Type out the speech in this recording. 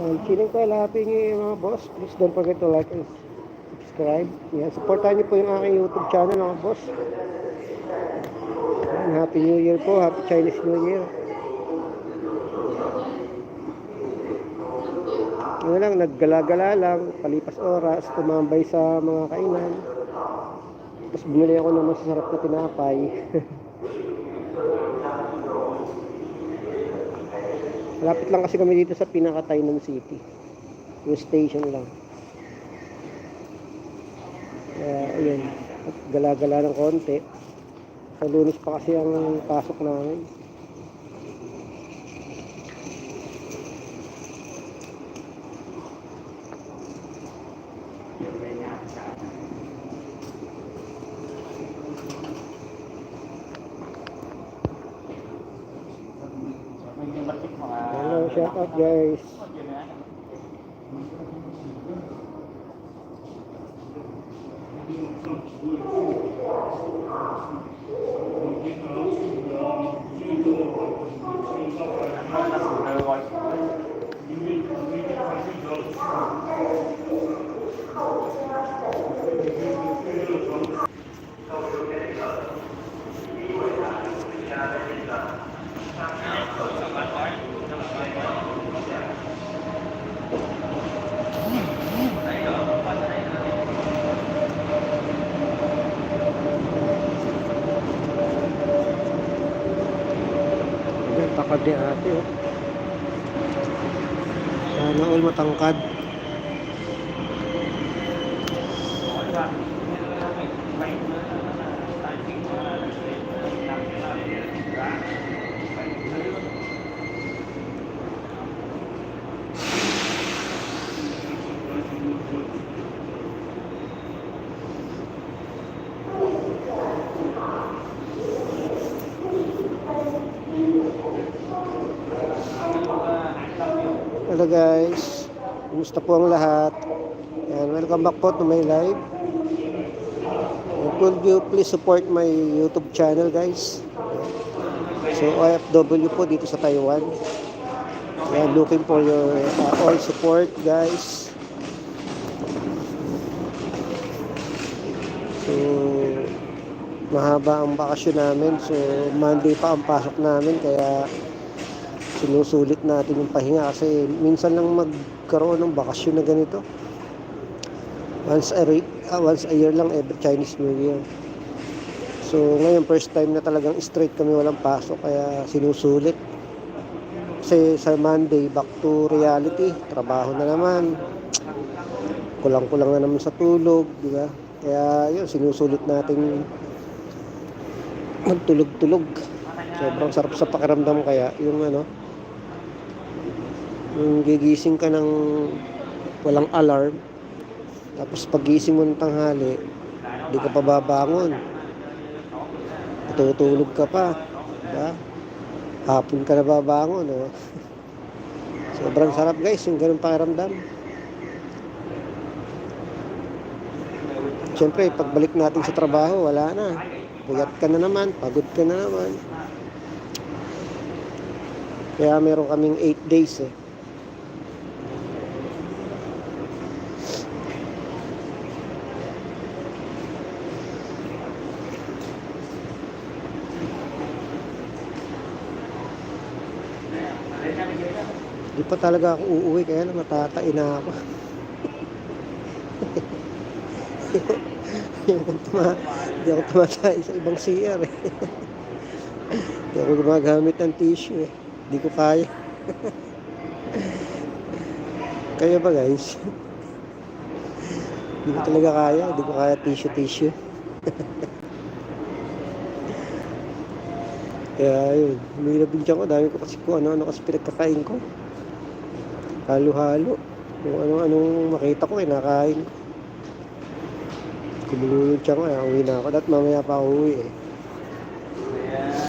Chilling ko, happy new year mga boss. Please don't forget to like and subscribe. Yan, supportan niyo po yung aking YouTube channel mga boss. Yan, happy new year po, happy Chinese New Year. Ano lang, naggala-gala lang, palipas oras, tumambay sa mga kainan. Tapos bumili ako ng masasarap na tinapay. Lapit lang kasi kami dito sa pinaka-Tainan City. Yung station lang. Kaya, ayun. At gala-gala ng konti. Sa Lunes pa kasi ang pasok namin. Hello, shout out guys. Takad ni ate oh. Sana all matangkad. Hello guys, kumusta po ang lahat? And welcome back po to my live. And could you please support my YouTube channel guys? So OFW po dito sa Taiwan. And looking for your all support guys. So mahaba ang bakasyon namin. So Monday pa ang pasok namin kaya sinusulit natin yung pahinga kasi minsan lang magkaroon ng bakasyon na ganito. Once a year lang, every Chinese New Year. So ngayon first time na talagang straight kami walang pasok kaya sinusulit. Kasi sa Monday back to reality, trabaho na naman. Kulang-kulang na naman sa tulog, di ba? Kaya yun, sinusulit natin magtulog-tulog. Sobrang sarap sa pakiramdam kaya yung yung gigising ka ng walang alarm, tapos pagising mo ng tanghali di ka pa babangon, tutulog ka pa, diba? Hapon ka na babangon sobrang sarap guys yung ganun pakiramdam. Siyempre pagbalik natin sa trabaho wala na, puyat ka na naman, pagod ka na naman. Kaya meron kaming 8 days Di pa talaga ako uuwi kaya lang natatain na ako. Hindi ako tumatay sa ibang CR Hindi ako gumagamit ng tissue Hindi ko kaya. Kaya ba guys? Hindi ko talaga kaya. Hindi ko kaya tissue. Kaya yun, humilabing ko, dami ko kasi kung ano-ano kasi pinagkakain ko. Halo-halo. Kung ano-anong makita ko, kinakain ko. Kumulunod siya ko, uwi na ako. Dahil mamaya pa ako uwi